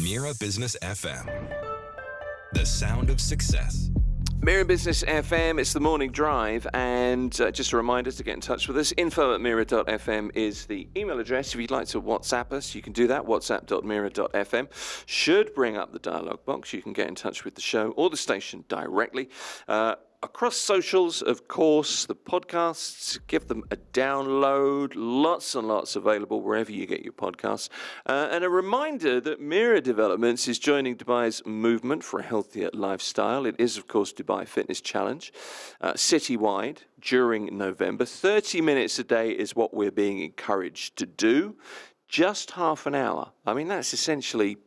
Mira Business FM. The sound of success. Mira Business FM, it's the morning drive, and just a reminder to get in touch with us. info@mira.fm is the email address. If you'd like to WhatsApp us, you can do that. whatsapp.mira.fm should bring up the dialogue box. You can get in touch with the show or the station directly. Across socials, of course, the podcasts, give them a download. Lots and lots available wherever you get your podcasts. And a reminder that Mira Developments is joining Dubai's movement for a healthier lifestyle. It is, of course, Dubai Fitness Challenge, citywide during November. 30 minutes a day is what we're being encouraged to do. Just half an hour. I mean, that's essentially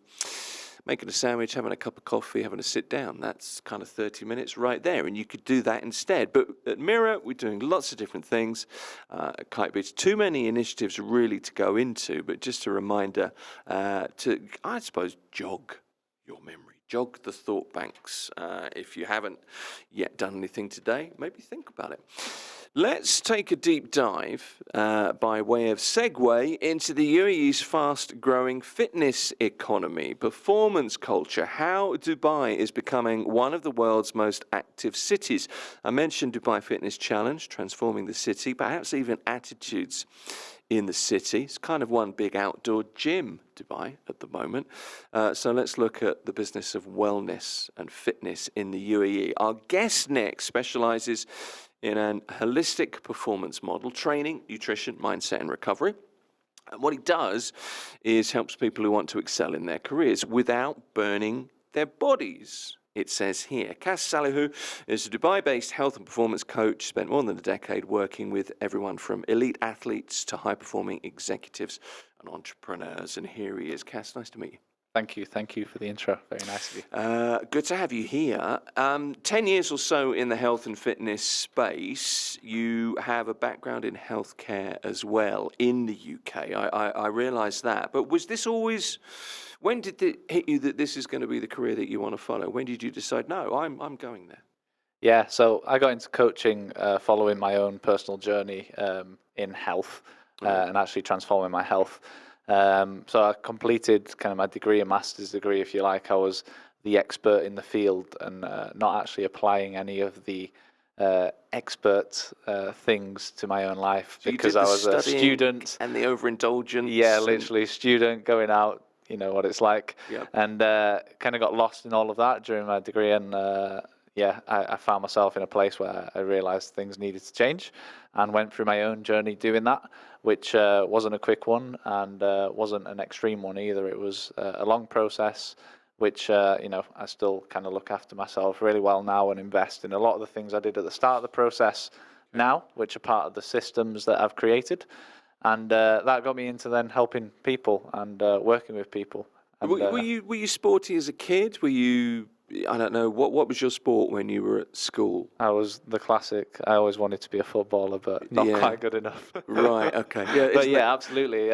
making a sandwich, having a cup of coffee, having a sit down. That's kind of 30 minutes right there, and you could do that instead. But at Mira, we're doing lots of different things. At Kite Beach, too many initiatives really to go into, but just a reminder to, I suppose, jog your memory, jog the thought banks. If you haven't yet done anything today, maybe think about it. Let's take a deep dive by way of segue into the UAE's fast-growing fitness economy, performance culture, how Dubai is becoming one of the world's most active cities. I mentioned Dubai Fitness Challenge, transforming the city, perhaps even attitudes in the city. It's kind of one big outdoor gym, Dubai, at the moment. So let's look at the business of wellness and fitness in the UAE. Our guest next specializes in an holistic performance model, training, nutrition, mindset, and recovery. And what he does is helps people who want to excel in their careers without burning their bodies. It says here, Kas Salihu is a Dubai-based health and performance coach, spent more than a decade working with everyone from elite athletes to high-performing executives and entrepreneurs. And here he is. Kas, nice to meet you. Thank you for the intro. Very nice of you. Good to have you here. 10 years or so in the health and fitness space. You have a background in healthcare as well in the UK. I realise that. But was this always, when did it hit you that this is going to be the career that you want to follow? When did you decide, no, I'm going there? Yeah, so I got into coaching following my own personal journey in health and actually transforming my health. So I completed kind of my degree, a master's degree, if you like. I was the expert in the field and not actually applying any of the expert things to my own life, so because I was a student. And the overindulgence. Yeah, literally student going out, you know what it's like. Yep. And kind of got lost in all of that during my degree. And I found myself in a place where I realized things needed to change and went through my own journey doing that, which wasn't a quick one and wasn't an extreme one either. It was a long process, which, I still kind of look after myself really well now and invest in a lot of the things I did at the start of the process now, which are part of the systems that I've created. And that got me into then helping people and working with people. And, were you sporty as a kid? Were you, I don't know, what was your sport when you were at school? I was the classic. I always wanted to be a footballer, but not quite good enough. Right, okay. Yeah, but yeah, absolutely.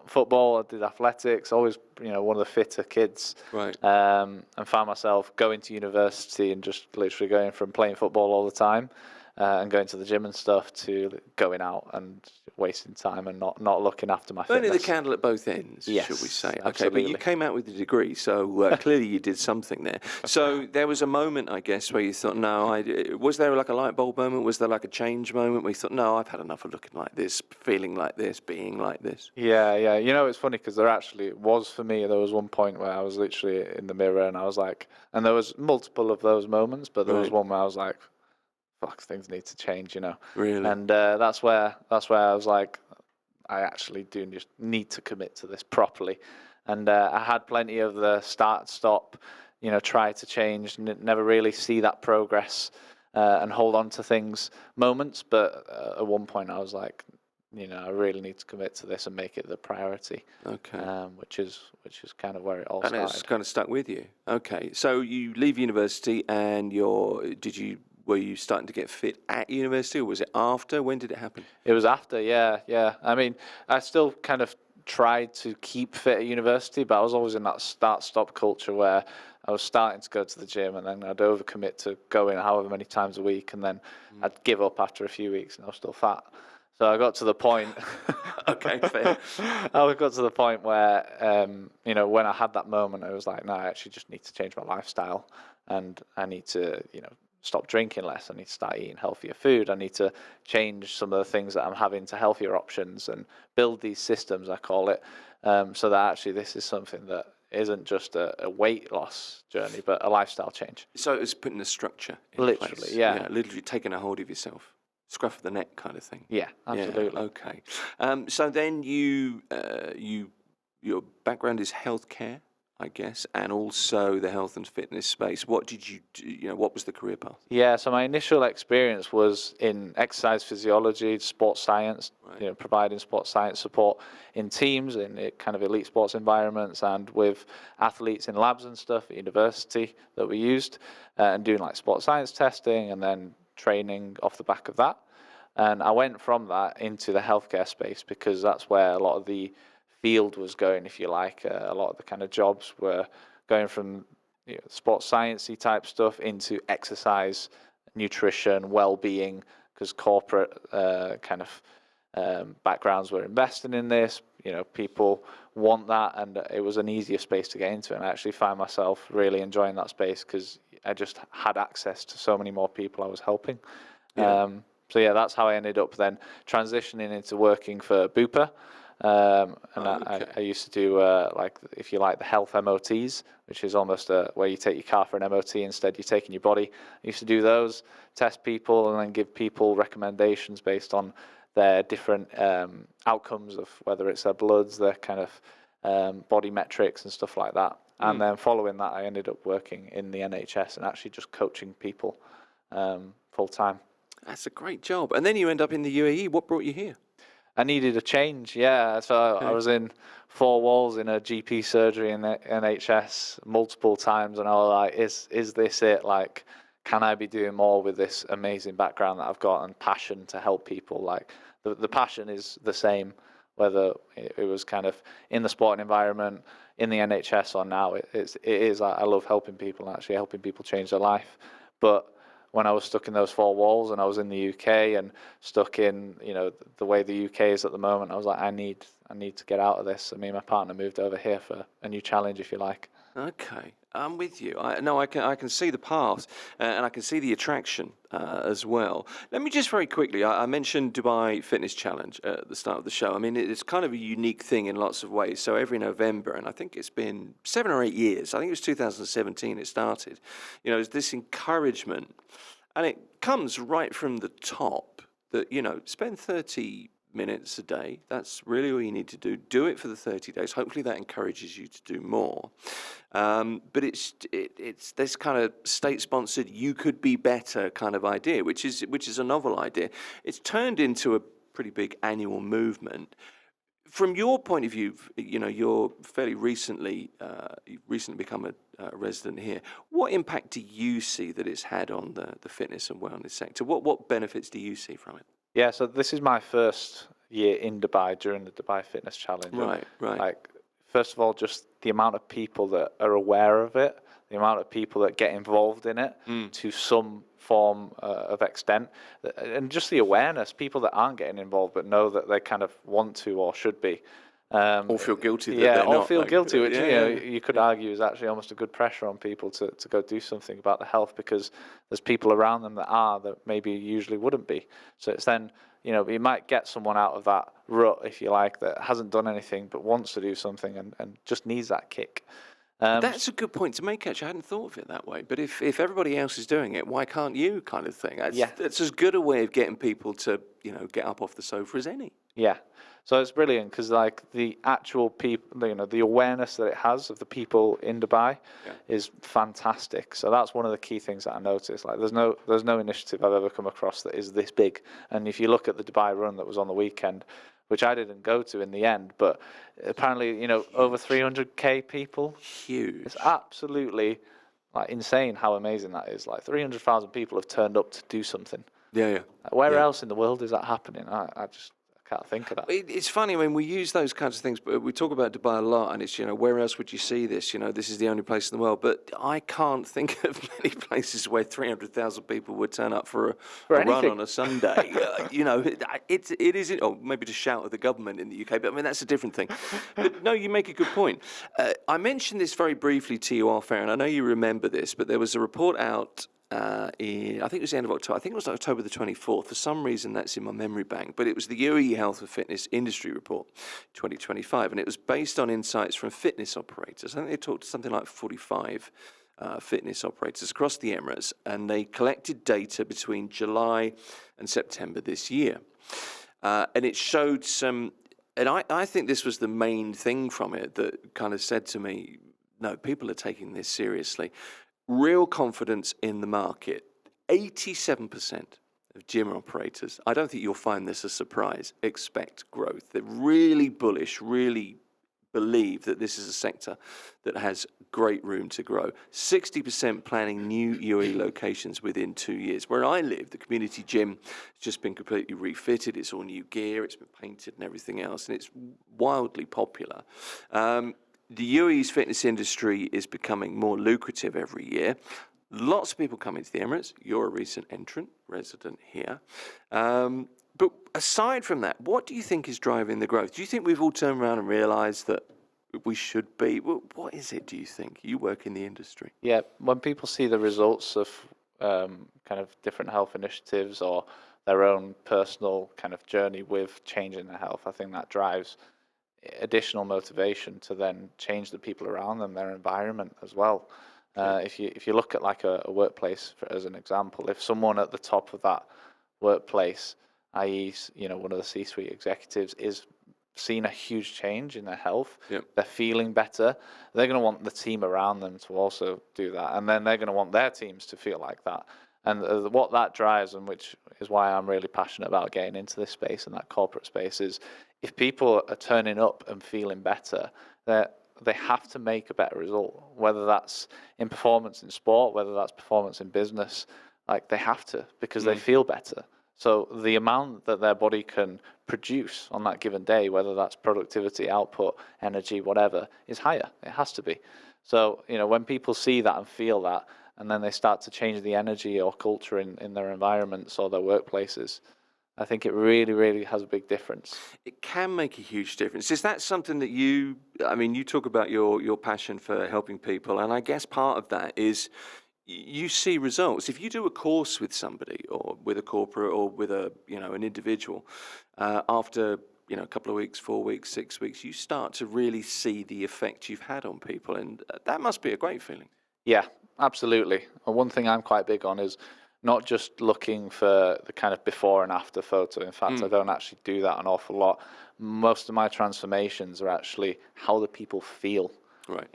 Football, I did athletics, always, one of the fitter kids. Right. And found myself going to university and just literally going from playing football all the time and going to the gym and stuff to going out and wasting time and not looking after my fitness. Burning the candle at both ends, yes, should we say. Okay, absolutely. but you came out with a degree, so clearly you did something there. So there was a moment, I guess, where you thought, no, was there like a light bulb moment? Was there like a change moment where you thought, no, I've had enough of looking like this, feeling like this, being like this? Yeah. It's funny because there actually was, for me, there was one point where I was literally in the mirror and I was like, and there was multiple of those moments, but there was one where I was like, fuck, things need to change, Really? And that's where I was like, I actually do just need to commit to this properly. And I had plenty of the start, stop, try to change, never really see that progress and hold on to things moments. But at one point I was like, I really need to commit to this and make it the priority. Okay. Which is kind of where it all started. And it's kind of stuck with you. Okay. So you leave university and were you starting to get fit at university, or was it after? When did it happen? It was after, yeah. I mean, I still kind of tried to keep fit at university, but I was always in that start-stop culture where I was starting to go to the gym and then I'd overcommit to going however many times a week, and then I'd give up after a few weeks and I was still fat. So I got to the point. Okay, fair. I got to the point where, when I had that moment, I was like, no, I actually just need to change my lifestyle, and I need to, stop drinking less. I need to start eating healthier food. I need to change some of the things that I'm having to healthier options and build these systems, I call it, so that actually this is something that isn't just a weight loss journey, but a lifestyle change. So it's putting a structure in Literally, place. yeah. Literally taking a hold of yourself. Scruff of the neck kind of thing. Yeah, absolutely. Yeah, okay. So then your background is healthcare, I guess, and also the health and fitness space. What did you do? What was the career path? Yeah, so my initial experience was in exercise physiology, sports science, Right. providing sports science support in teams, in kind of elite sports environments, and with athletes in labs and stuff at university that we used, and doing like sports science testing and then training off the back of that. And I went from that into the healthcare space because that's where a lot of the field was going, if you like. A lot of the kind of jobs were going from sports sciencey type stuff into exercise, nutrition, well-being, because corporate backgrounds were investing in this. People want that, and it was an easier space to get into. And I actually find myself really enjoying that space because I just had access to so many more people I was helping. Yeah. So yeah, that's how I ended up then transitioning into working for Bupa. I used to do, if you like, the health MOTs, which is almost where you take your car for an MOT, instead you're taking your body. I used to do those, test people, and then give people recommendations based on their different outcomes of whether it's their bloods, their kind of body metrics and stuff like that. And then following that, I ended up working in the NHS and actually just coaching people full time. That's a great job. And then you end up in the UAE. What brought you here? I needed a change, yeah. So I was in 4 walls in a GP surgery in the NHS multiple times, and I was like, is this it? Like, can I be doing more with this amazing background that I've got and passion to help people? Like, the passion is the same, whether it was kind of in the sporting environment, in the NHS, or now. It is. I love helping people and actually helping people change their life. But when I was stuck in those 4 walls and I was in the UK and stuck in, the way the UK is at the moment, I was like, I need to get out of this. So me and my partner moved over here for a new challenge, if you like. Okay, I'm with you. I can see the path, and I can see the attraction as well. Let me just very quickly, I mentioned Dubai Fitness Challenge at the start of the show. I mean, it's kind of a unique thing in lots of ways. So every November, and I think it's been 7 or 8 years, I think it was 2017 it started, it's this encouragement, and it comes right from the top that, spend 30 minutes a day. That's really all you need to do. Do it for the 30 days. Hopefully that encourages you to do more. But it's this kind of state-sponsored, you could be better kind of idea, which is a novel idea. It's turned into a pretty big annual movement. From your point of view, you're fairly recently, you've recently become a resident here. What impact do you see that it's had on the fitness and wellness sector? What benefits do you see from it? Yeah, so this is my first year in Dubai during the Dubai Fitness Challenge. Right. Like, first of all, just the amount of people that are aware of it, the amount of people that get involved in it to some form of extent, and just the awareness, people that aren't getting involved but know that they kind of want to or should be. Or feel guilty that they're not. Feel guilty, which yeah. you could argue is actually almost a good pressure on people to go do something about the health, because there's people around them that maybe usually wouldn't be. So it's then, you might get someone out of that rut, if you like, that hasn't done anything but wants to do something and just needs that kick. That's a good point to make, actually. I hadn't thought of it that way. But if everybody else is doing it, why can't you, kind of thing? That's as good a way of getting people to, get up off the sofa as any. Yeah. So it's brilliant because, like, the actual people, the awareness that it has of the people in Dubai is fantastic. So that's one of the key things that I noticed. Like, there's no initiative I've ever come across that is this big. And if you look at the Dubai Run that was on the weekend, which I didn't go to in the end, but apparently, over 300k people. Huge. It's absolutely insane how amazing that is. Like, 300,000 people have turned up to do something. Yeah. Where else in the world is that happening? I can't think of that. It's funny, I mean, we use those kinds of things, but we talk about Dubai a lot, and it's, where else would you see this? This is the only place in the world. But I can't think of many places where 300,000 people would turn up for a run on a Sunday. It isn't, or maybe to shout at the government in the UK, but I mean, that's a different thing. But no, you make a good point. I mentioned this very briefly to you off air, and I know you remember this, but there was a report out I think it was the end of October. I think it was October the 24th. For some reason, that's in my memory bank. But it was the UAE Health and Fitness Industry Report 2025, and it was based on insights from fitness operators. I think they talked to something like 45 fitness operators across the Emirates, and they collected data between July and September this year. And it showed some, and I think this was the main thing from it that kind of said to me, no, people are taking this seriously. Real confidence in the market. 87% of gym operators, I don't think you'll find this a surprise, expect growth. They're really bullish, really believe that this is a sector that has great room to grow. 60% planning new UAE locations within 2 years. Where I live, the community gym has just been completely refitted. It's all new gear, it's been painted and everything else, and it's wildly popular. The UAE's fitness industry is becoming more lucrative every year. Lots of people come into the Emirates. You're a recent entrant, resident here. But aside from that, what do you think is driving the growth? Do you think we've all turned around and realised that we should be? What is it, do you think? You work in the industry. Yeah, when people see the results of kind of different health initiatives or their own personal kind of journey with changing their health, I think that drives additional motivation to then change the people around them, their environment as well. If you look at like a workplace as an example, if someone at the top of that workplace, i.e., one of the C-suite executives, is seeing a huge change in their health, they're feeling better, they're going to want the team around them to also do that, and then they're going to want their teams to feel like that. And what that drives, and which is why I'm really passionate about getting into this space and that corporate space, is if people are turning up and feeling better, they have to make a better result, whether that's in performance in sport, whether that's performance in business. Like, they have to, because they feel better. So the amount that their body can produce on that given day, whether that's productivity, output, energy, whatever, is higher. It has to be. So, when people see that and feel that, and then they start to change the energy or culture in their environments or their workplaces, I think it really, really has a big difference. It can make a huge difference. Is that something that you talk about your passion for helping people, and I guess part of that is you see results. If you do a course with somebody or with a corporate or with an individual, after a couple of weeks, 4 weeks, 6 weeks, you start to really see the effect you've had on people, and that must be a great feeling. Yeah, absolutely. And one thing I'm quite big on is not just looking for the kind of before and after photo. In fact, I don't actually do that an awful lot. Most of my transformations are actually how the people feel. Right.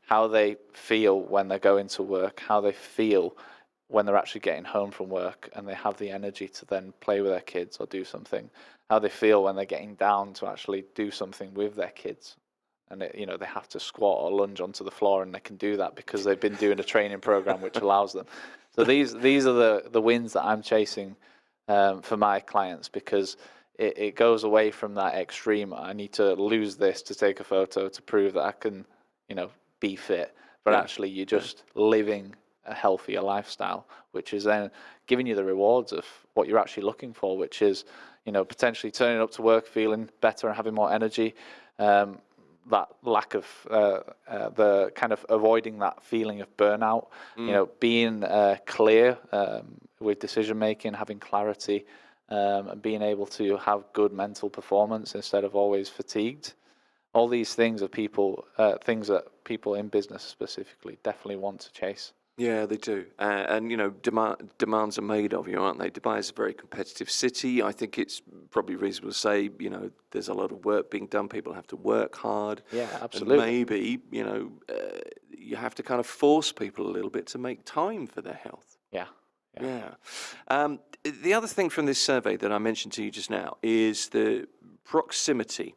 How they feel when they're going to work, how they feel when they're actually getting home from work and they have the energy to then play with their kids or do something, how they feel when they're getting down to actually do something with their kids. And they have to squat or lunge onto the floor, and they can do that because they've been doing a training program which allows them. So these are the wins that I'm chasing for my clients, because it goes away from that extreme. I need to lose this to take a photo to prove that I can, be fit. But actually, you're just living a healthier lifestyle, which is then giving you the rewards of what you're actually looking for, which is, potentially turning up to work feeling better and having more energy. That lack of the kind of avoiding that feeling of burnout, being clear with decision making, having clarity, and being able to have good mental performance instead of always fatigued. All these things are things that people in business specifically definitely want to chase. Yeah, they do. And demands are made of you, aren't they? Dubai is a very competitive city. I think it's probably reasonable to say, there's a lot of work being done. People have to work hard. Yeah, absolutely. And maybe, you have to kind of force people a little bit to make time for their health. Yeah. The other thing from this survey that I mentioned to you just now is the proximity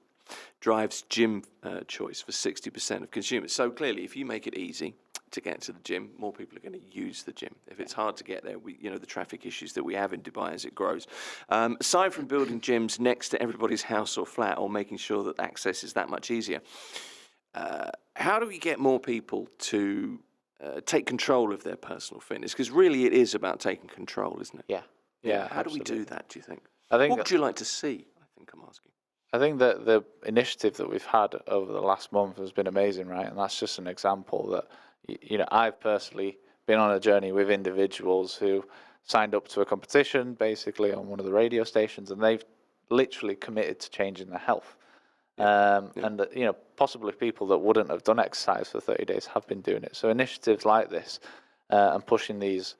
drives gym choice for 60% of consumers. So clearly, if you make it easy, to get to the gym, more people are going to use the gym. If it's hard to get there, the traffic issues that we have in Dubai as it grows. Aside from building gyms next to everybody's house or flat, or making sure that access is that much easier, how do we get more people to take control of their personal fitness? Because really it is about taking control, isn't it? Yeah. How do we do that, do you think? I think what would you like to see? I think I'm asking. I think that the initiative that we've had over the last month has been amazing, right? And that's just an example that, I've personally been on a journey with individuals who signed up to a competition basically on one of the radio stations, and they've literally committed to changing their health. And possibly people that wouldn't have done exercise for 30 days have been doing it. So initiatives like this and pushing these,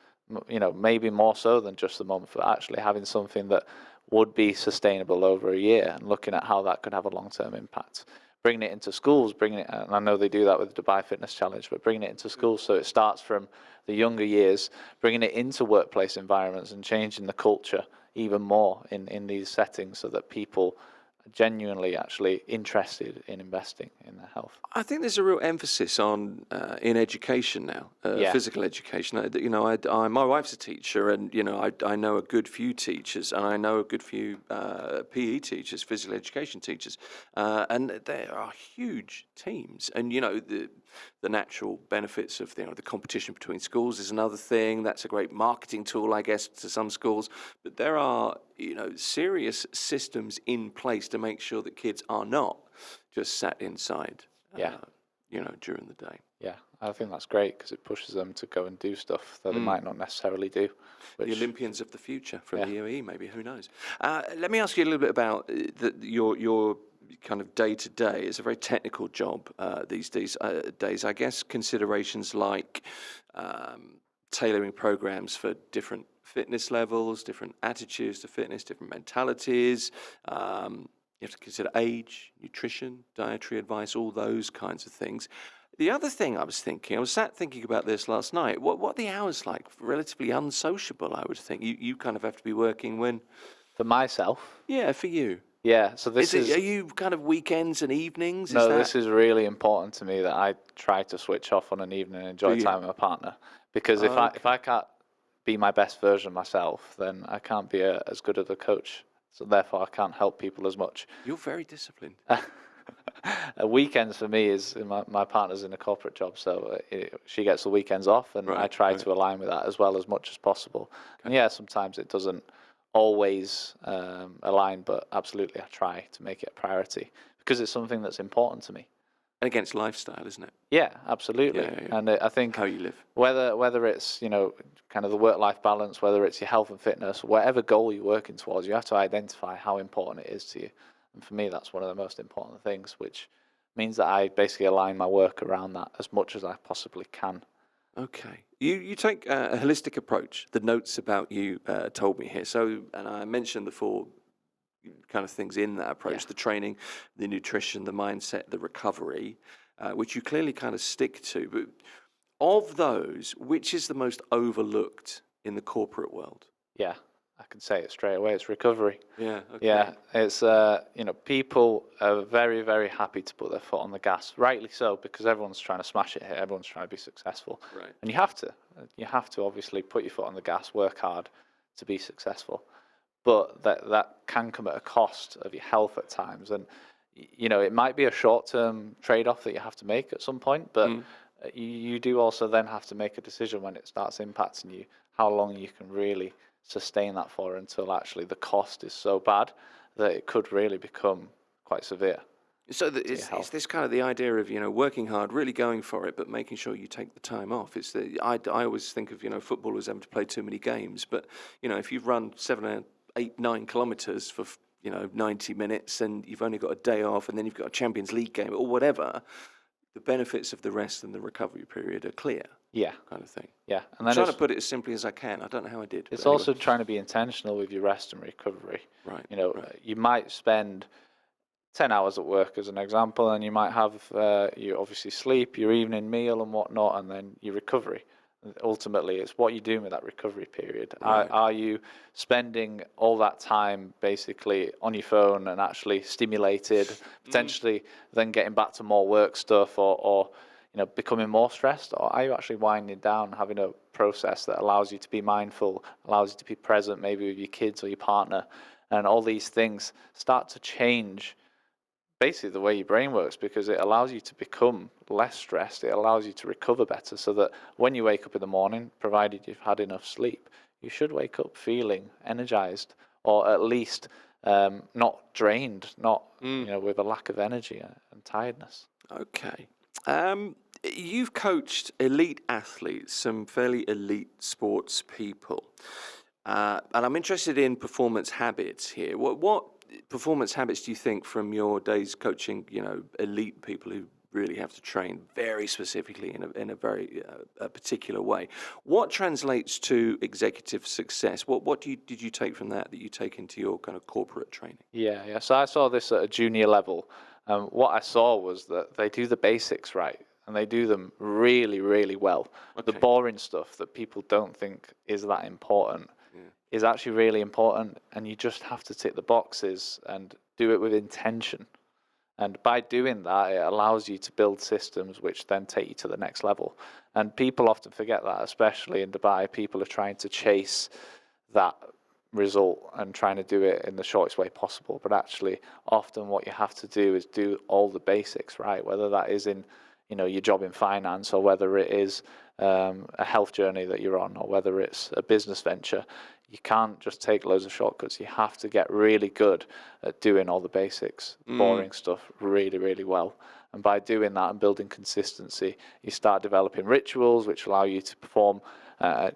maybe more so than just a month, but actually having something that would be sustainable over a year and looking at how that could have a long-term impact. Bringing it into schools, and I know they do that with the Dubai Fitness Challenge, but bringing it into schools so it starts from the younger years, bringing it into workplace environments and changing the culture even more in these settings so that people are genuinely actually interested in investing in their health. I think there's a real emphasis on in education now, physical education. My wife's a teacher, and I know a good few teachers, and I know a good few PE teachers, physical education teachers, and there are huge teams. And the natural benefits of the competition between schools is another thing. That's a great marketing tool, I guess, to some schools. But there are serious systems in place to make sure that kids are not just sat inside. During the day. Yeah, I think that's great because it pushes them to go and do stuff that they might not necessarily do. The Olympians of the future from the UAE, maybe, who knows? Let me ask you a little bit about your kind of day-to-day. It's a very technical job these days. I guess considerations like tailoring programs for different fitness levels, different attitudes to fitness, different mentalities. You have to consider age, nutrition, dietary advice, all those kinds of things. The other thing I was sat thinking about this last night. What are the hours like? Relatively unsociable, I would think. You kind of have to be working when? For myself? Yeah, for you. Yeah, so this is... Are you kind of weekends and evenings? No, this is really important to me that I try to switch off on an evening and enjoy time with my partner. Because if I can't be my best version of myself, then I can't be as good of a coach. So therefore, I can't help people as much. You're very disciplined. Weekends for me is my partner's in a corporate job, so she gets the weekends off, and I try to align with that as much as possible. Okay. And sometimes it doesn't always align, but absolutely I try to make it a priority because it's something that's important to me. And against lifestyle, isn't it? Yeah, absolutely. Yeah. And I think how you live, whether it's kind of the work-life balance, whether it's your health and fitness, whatever goal you're working towards, you have to identify how important it is to you. And for me, that's one of the most important things, which means that I basically align my work around that as much as I possibly can. Okay. You take a holistic approach. The notes about you told me here. So, and I mentioned the four kind of things in that approach, the training, the nutrition, the mindset, the recovery, which you clearly kind of stick to. But of those, which is the most overlooked in the corporate world? Yeah, I can say it straight away. It's recovery. Yeah. Okay. Yeah, it's people are very, very happy to put their foot on the gas, rightly so, because everyone's trying to smash it here. Everyone's trying to be successful, right? And you have to obviously put your foot on the gas, work hard to be successful. But that can come at a cost of your health at times, and it might be a short-term trade-off that you have to make at some point, but you do also then have to make a decision when it starts impacting you, how long you can really sustain that for until actually the cost is so bad that it could really become quite severe. So is this kind of the idea of working hard, really going for it, but making sure you take the time off? I always think of footballers having to play too many games, but if you've run 7, 8, 9 kilometres for 90 minutes and you've only got a day off and then you've got a Champions League game or whatever, the benefits of the rest and the recovery period are clear. Yeah. Kind of thing. Yeah. And I'm trying to put it as simply as I can. I don't know how I did. It's also trying to be intentional with your rest and recovery. Right. You might spend 10 hours at work as an example, and you might have you obviously sleep, your evening meal and whatnot, and then your recovery. Ultimately, it's what you're doing with that recovery period. Right. Are you spending all that time basically on your phone and actually stimulated, potentially then getting back to more work stuff, or becoming more stressed, or are you actually winding down, having a process that allows you to be mindful, allows you to be present, maybe with your kids or your partner, and all these things start to change basically the way your brain works, because it allows you to become less stressed. It allows you to recover better, so that when you wake up in the morning, provided you've had enough sleep, you should wake up feeling energized, or at least not drained, not with a lack of energy and tiredness. Okay. You've coached elite athletes, some fairly elite sports people, and I'm interested in performance habits here. What performance habits do you think from your days coaching, elite people who really have to train very specifically in a very particular way? What translates to executive success? What did you take from that you take into your kind of corporate training? Yeah. So I saw this at a junior level. What I saw was that they do the basics right, and they do them really, really well. Okay. The boring stuff that people don't think is that important is actually really important, and you just have to tick the boxes and do it with intention. And by doing that, it allows you to build systems which then take you to the next level. And people often forget that, especially in Dubai. People are trying to chase that result and trying to do it in the shortest way possible. But actually, often what you have to do is do all the basics right, whether that is in your job in finance, or whether it is a health journey that you're on, or whether it's a business venture. You can't just take loads of shortcuts. You have to get really good at doing all the basics, boring stuff really, really well. And by doing that and building consistency, you start developing rituals which allow you to perform,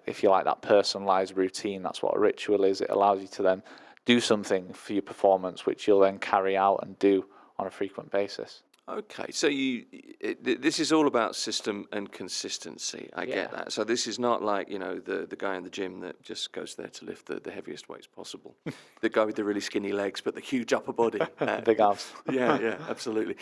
if you like, that personalized routine. That's what a ritual is. It allows you to then do something for your performance, which you'll then carry out and do on a frequent basis. Okay, so this is all about system and consistency. I get that. So this is not like, the guy in the gym that just goes there to lift the heaviest weights possible. The guy with the really skinny legs but the huge upper body. Big arms. Yeah, absolutely.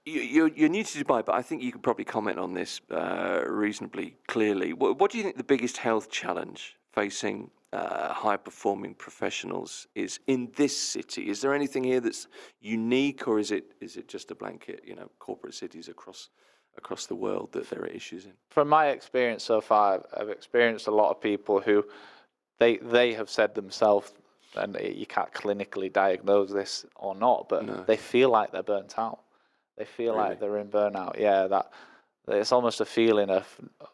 You're new to Dubai, but I think you could probably comment on this reasonably clearly. What do you think the biggest health challenge facing high-performing professionals is in this city? Is there anything here that's unique, or is it just a blanket, corporate cities across the world that there are issues in? From my experience so far, I've experienced a lot of people who they have said themselves, and you can't clinically diagnose this or not, but they feel like they're burnt out. They feel like they're in burnout. Yeah, that it's almost a feeling of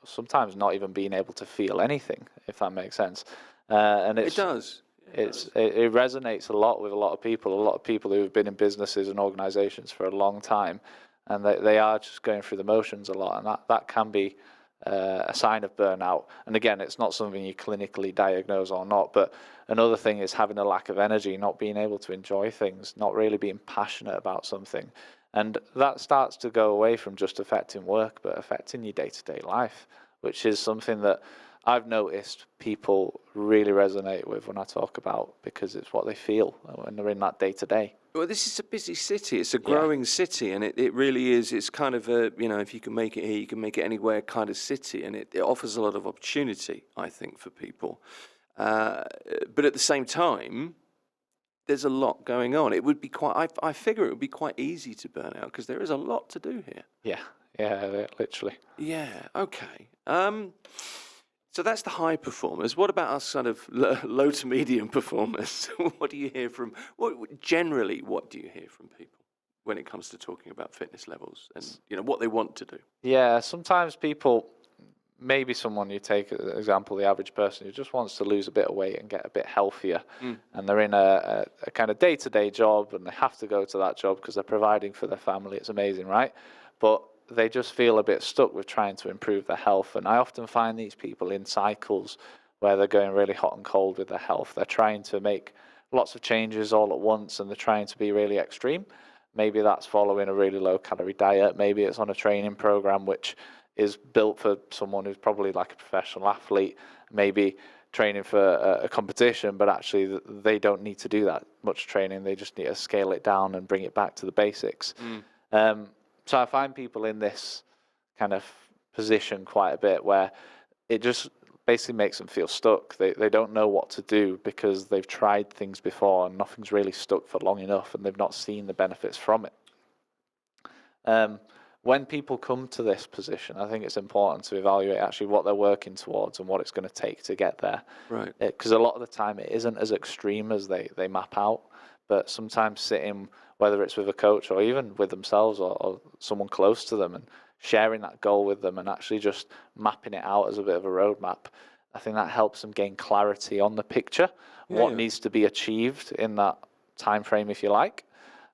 sometimes not even being able to feel anything, if that makes sense. And it does. It resonates a lot with a lot of people who have been in businesses and organizations for a long time, and they are just going through the motions a lot, and that can be a sign of burnout. And again, it's not something you clinically diagnose or not, but another thing is having a lack of energy, not being able to enjoy things, not really being passionate about something. And that starts to go away from just affecting work, but affecting your day-to-day life, which is something that I've noticed people really resonate with when I talk about, because it's what they feel when they're in that day-to-day. Well, this is a busy city. It's a growing city, and it really is. It's kind of a, if you can make it here, you can make it anywhere kind of city, and it offers a lot of opportunity, I think, for people. But at the same time, there's a lot going on. It would be I figure it would be quite easy to burn out, because there is a lot to do here. Yeah, literally. Yeah, okay. So that's the high performers. What about us sort of low to medium performers? What do you hear from, what do you hear from people when it comes to talking about fitness levels and, what they want to do? Yeah, sometimes people, maybe someone, you take as an example, the average person who just wants to lose a bit of weight and get a bit healthier, and they're in a kind of day-to-day job, and they have to go to that job because they're providing for their family. It's amazing, right? But they just feel a bit stuck with trying to improve their health. And I often find these people in cycles where they're going really hot and cold with their health. They're trying to make lots of changes all at once, and they're trying to be really extreme. Maybe that's following a really low-calorie diet. Maybe it's on a training program which is built for someone who's probably like a professional athlete, maybe training for a competition, but actually they don't need to do that much training. They just need to scale it down and bring it back to the basics. So I find people in this kind of position quite a bit, where it just basically makes them feel stuck. They don't know what to do because they've tried things before and nothing's really stuck for long enough, and they've not seen the benefits from it. when people come to this position, I think it's important to evaluate actually what they're working towards and what it's going to take to get there. Right. Because a lot of the time it isn't as extreme as they map out, but sometimes sitting, whether it's with a coach or even with themselves or someone close to them, and sharing that goal with them and actually just mapping it out as a bit of a roadmap, I think that helps them gain clarity on the picture, what needs to be achieved in that time frame, if you like,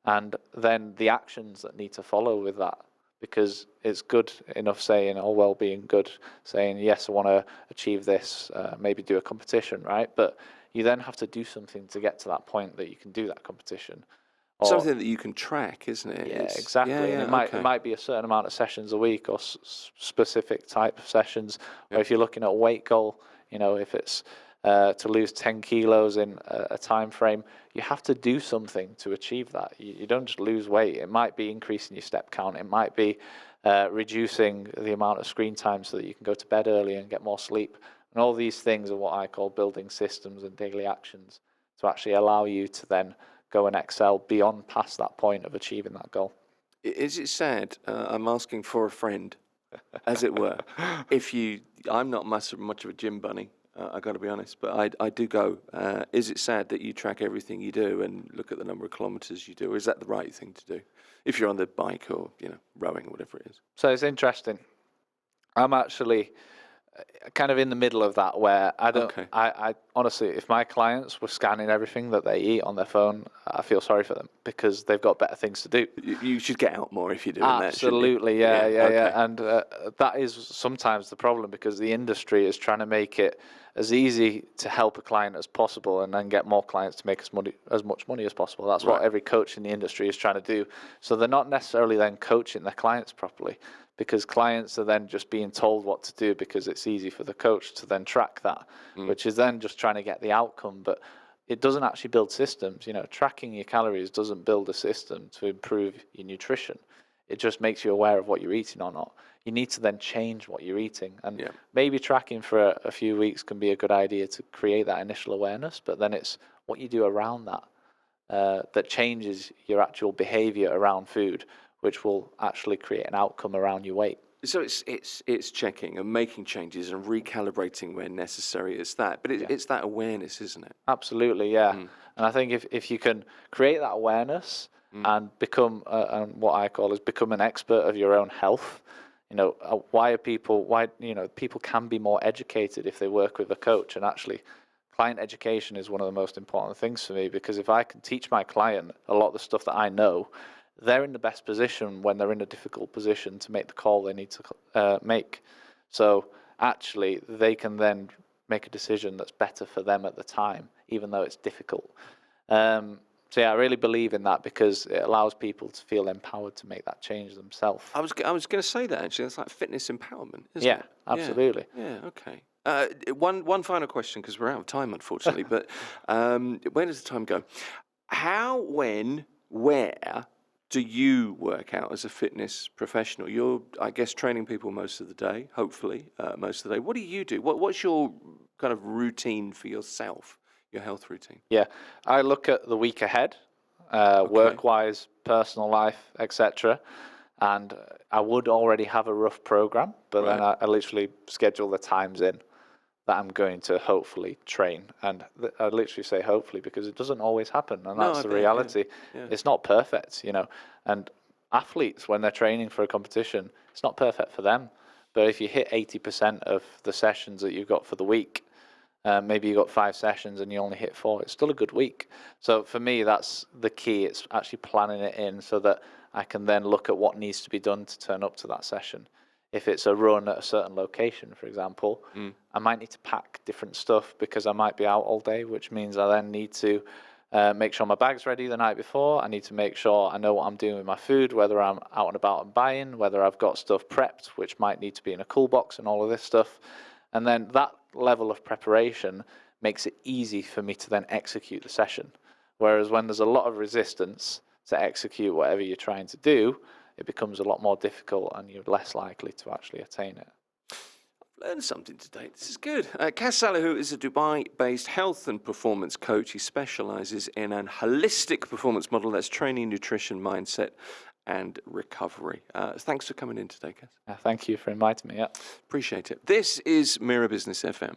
and then the actions that need to follow with that. Because it's good enough saying, oh, well, being good, saying, yes, I want to achieve this, maybe do a competition, right? But you then have to do something to get to that point that you can do that competition. Or, something that you can track, isn't it? Yeah, exactly. And it might be a certain amount of sessions a week or specific type of sessions. Or if you're looking at a weight goal, if it's to lose 10 kilos in a time frame, you have to do something to achieve that. You don't just lose weight. It might be increasing your step count. It might be reducing the amount of screen time so that you can go to bed early and get more sleep. And all these things are what I call building systems and daily actions to actually allow you to then go and excel beyond past that point of achieving that goal. Is it sad? I'm asking for a friend, as it were. I'm not much of a gym bunny. I got to be honest, but I do go. Is it sad that you track everything you do and look at the number of kilometres you do? Or is that the right thing to do if you're on the bike or rowing or whatever it is? So it's interesting. I'm actually kind of in the middle of that, where I don't. Okay. I honestly, if my clients were scanning everything that they eat on their phone, I feel sorry for them because they've got better things to do. You should get out more if you're doing that. Absolutely, yeah. And that is sometimes the problem, because the industry is trying to make it as easy to help a client as possible and then get more clients to make as much money as possible. That's what every coach in the industry is trying to do. So they're not necessarily then coaching their clients properly, because clients are then just being told what to do because it's easy for the coach to then track that, which is then just trying to get the outcome. But it doesn't actually build systems. Tracking your calories doesn't build a system to improve your nutrition. It just makes you aware of what you're eating or not. You need to then change what you're eating. And maybe tracking for a few weeks can be a good idea to create that initial awareness, but then it's what you do around that that changes your actual behavior around food, which will actually create an outcome around your weight. So it's checking and making changes and recalibrating where necessary. It's that, but it's that awareness, isn't it? Absolutely, yeah. And I think if you can create that awareness and become, and what I call is become an expert of your own health. Why people can be more educated if they work with a coach. And actually, client education is one of the most important things for me, because if I can teach my client a lot of the stuff that I know, they're in the best position when they're in a difficult position to make the call they need to make. So actually, they can then make a decision that's better for them at the time, even though it's difficult. So I really believe in that, because it allows people to feel empowered to make that change themselves. I was going to say that, actually. It's like fitness empowerment, isn't it? Yeah, absolutely. Yeah, okay. One final question, because we're out of time, unfortunately. But where does the time go? How, when, where do you work out as a fitness professional? You're, I guess, training people most of the day, hopefully, most of the day. What do you do? What's your kind of routine for yourself? Your health routine? Yeah, I look at the week ahead, work-wise, personal life, etc. And I would already have a rough program, but then I literally schedule the times in that I'm going to hopefully train. And I literally say hopefully, because it doesn't always happen, and that's the reality. Yeah. It's not perfect, And athletes, when they're training for a competition, it's not perfect for them. But if you hit 80% of the sessions that you've got for the week, maybe you got 5 sessions and you only hit 4, it's still a good week. So for me, that's the key. It's actually planning it in so that I can then look at what needs to be done to turn up to that session. If it's a run at a certain location, for example, I might need to pack different stuff because I might be out all day, which means I then need to make sure my bag's ready the night before. I need to make sure I know what I'm doing with my food, whether I'm out and about and buying, whether I've got stuff prepped, which might need to be in a cool box and all of this stuff. And then that level of preparation makes it easy for me to then execute the session. Whereas when there's a lot of resistance to execute whatever you're trying to do, it becomes a lot more difficult and you're less likely to actually attain it. I've learned something today. This is good. Kas Salihu is a Dubai-based health and performance coach. He specialises in a holistic performance model that's training, nutrition, mindset, and recovery. Thanks for coming in today, Kas. Thank you for inviting me. Yeah. Appreciate it. This is Mira Business FM.